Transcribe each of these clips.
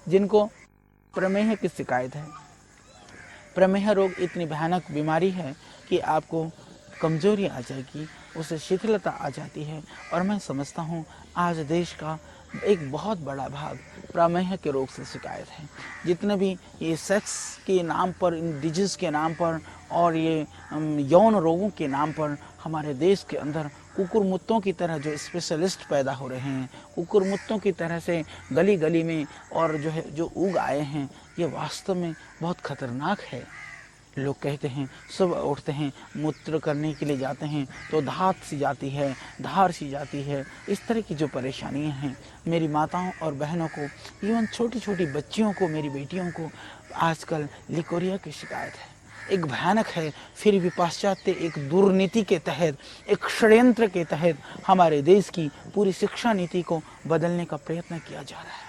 जिनको प्रमेह की शिकायत है। प्रमेह रोग इतनी भयानक बीमारी है कि आपको कमजोरी आ जाएगी, उसे शिथिलता आ जाती है। और मैं समझता हूँ आज देश का एक बहुत बड़ा भाग प्रमेह के रोग से शिकायत है। जितने भी ये सेक्स के नाम पर, इन डिजीज़ के नाम पर और ये यौन रोगों के नाम पर हमारे देश के अंदर कुकुरमुत्तों की तरह जो स्पेशलिस्ट पैदा हो रहे हैं, कुकुरमुत्तों की तरह से गली गली में और जो उग आए हैं, ये वास्तव में बहुत खतरनाक है। लोग कहते हैं सुबह उठते हैं मूत्र करने के लिए जाते हैं तो धात सी जाती है, धार सी जाती है। इस तरह की जो परेशानियां हैं मेरी माताओं और बहनों को, इवन छोटी छोटी बच्चियों को, मेरी बेटियों को आजकल लिकोरिया की शिकायत है। एक भयानक है, फिर भी पाश्चात्य एक दुर्नीति के तहत, एक षड्यंत्र के तहत हमारे देश की पूरी शिक्षा नीति को बदलने का प्रयत्न किया जा रहा है।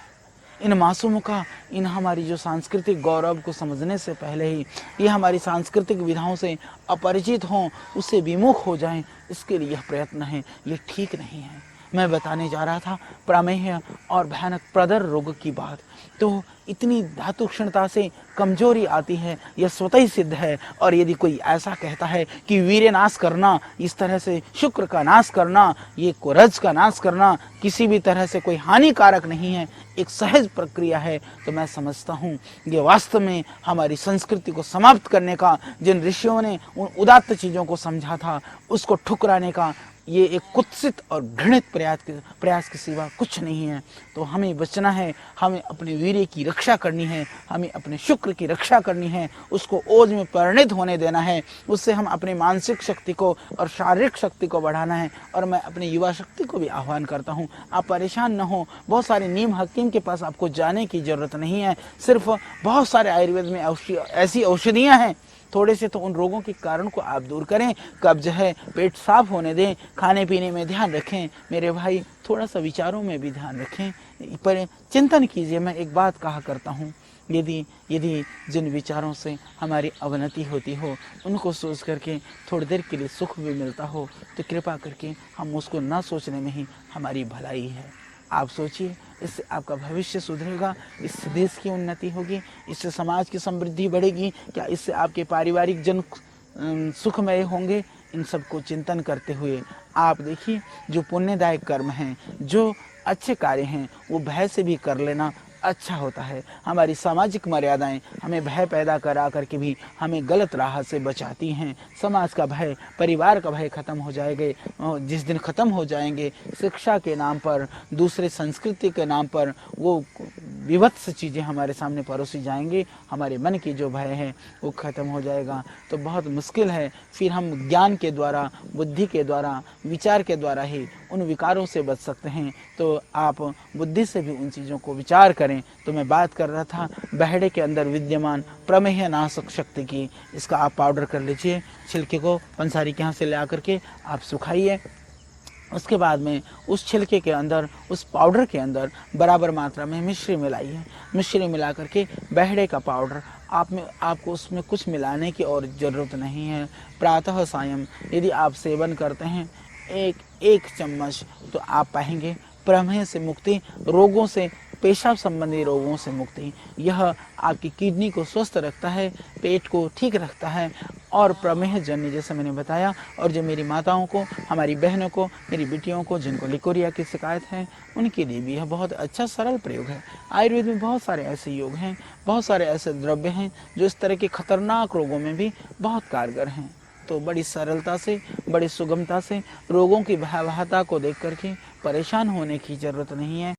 इन मासूमों का, इन हमारी जो सांस्कृतिक गौरव को समझने से पहले ही ये हमारी सांस्कृतिक विधाओं से अपरिचित हों, उससे विमुख हो जाएं, इसके लिए यह प्रयत्न है। ये ठीक नहीं है। मैं बताने जा रहा था प्रमेह और भयानक प्रदर रोग की बात। तो इतनी धातु क्षणता से कमजोरी आती है, यह स्वतः ही सिद्ध है। और यदि कोई ऐसा कहता है कि वीर्य नाश करना, इस तरह से शुक्र का नाश करना, ये रज का नाश करना किसी भी तरह से कोई हानिकारक नहीं है, एक सहज प्रक्रिया है, तो मैं समझता हूँ ये वास्तव में हमारी संस्कृति को समाप्त करने का, जिन ऋषियों ने उन उदात्त चीज़ों को समझा था, उसको ठुकराने का ये एक कुत्सित और घृणित प्रयास के सिवा कुछ नहीं है। तो हमें बचना है, हमें अपने वीर्य की रक्षा करनी है, हमें अपने शुक्र की रक्षा करनी है, उसको ओज में परिणित होने देना है। उससे हम अपनी मानसिक शक्ति को और शारीरिक शक्ति को बढ़ाना है। और मैं अपनी युवा शक्ति को भी आह्वान करता हूँ, आप परेशान न हो। बहुत सारे नीम हकीम के पास आपको जाने की ज़रूरत नहीं है। सिर्फ बहुत सारे आयुर्वेद में ऐसी औषधियाँ हैं, थोड़े से तो उन रोगों के कारण को आप दूर करें। कब्ज है, पेट साफ होने दें, खाने पीने में ध्यान रखें। मेरे भाई थोड़ा सा विचारों में भी ध्यान रखें, पर चिंतन कीजिए। मैं एक बात कहा करता हूँ, यदि जिन विचारों से हमारी अवनति होती हो, उनको सोच करके थोड़ी देर के लिए सुख भी मिलता हो, तो कृपा करके हम उसको ना सोचने में ही हमारी भलाई है। आप सोचिए, इससे आपका भविष्य सुधरेगा, इससे देश की उन्नति होगी, इससे समाज की समृद्धि बढ़ेगी, क्या इससे आपके पारिवारिक जन सुखमय होंगे। इन सब को चिंतन करते हुए आप देखिए, जो पुण्यदायक कर्म हैं, जो अच्छे कार्य हैं, वो भय से भी कर लेना अच्छा होता है। हमारी सामाजिक मर्यादाएं हमें भय पैदा करा करके भी हमें गलत राह से बचाती हैं। समाज का भय, परिवार का भय खत्म हो जाएंगे। जिस दिन खत्म हो जाएंगे, शिक्षा के नाम पर, दूसरे संस्कृति के नाम पर वो विभत्स चीज़ें हमारे सामने परोसी जाएंगी, हमारे मन की जो भय है वो खत्म हो जाएगा। तो बहुत मुश्किल है, फिर हम ज्ञान के द्वारा, बुद्धि के द्वारा, विचार के द्वारा ही उन विकारों से बच सकते हैं। तो आप बुद्धि से भी उन चीज़ों को विचार करें। तो मैं बात कर रहा था बहेड़े के अंदर विद्यमान प्रमेह नाशक शक्ति की। इसका आप पाउडर कर लीजिए, छिलके को पंसारी के यहाँ से ले आकर के आप सुखाइए। उसके बाद में उस छिलके के अंदर, उस पाउडर के अंदर बराबर मात्रा में मिश्री मिलाइए। मिश्री मिला करके बहेड़े का पाउडर आपको उसमें कुछ मिलाने की और ज़रूरत नहीं है। प्रातः सायं यदि आप सेवन करते हैं एक चम्मच, तो आप पाएंगे प्रमेह से मुक्ति, रोगों से, पेशाब संबंधी रोगों से मुक्ति। यह आपकी किडनी को स्वस्थ रखता है, पेट को ठीक रखता है। और प्रमेह जन्य, जैसे मैंने बताया, और जो मेरी माताओं को, हमारी बहनों को, मेरी बेटियों को जिनको लिकोरिया की शिकायत है, उनके लिए भी यह बहुत अच्छा सरल प्रयोग है। आयुर्वेद में बहुत सारे ऐसे योग हैं, बहुत सारे ऐसे द्रव्य हैं जो इस तरह के खतरनाक रोगों में भी बहुत कारगर हैं। तो बड़ी सरलता से, बड़ी सुगमता से रोगों की भयावहता को देख करके परेशान होने की ज़रूरत नहीं है।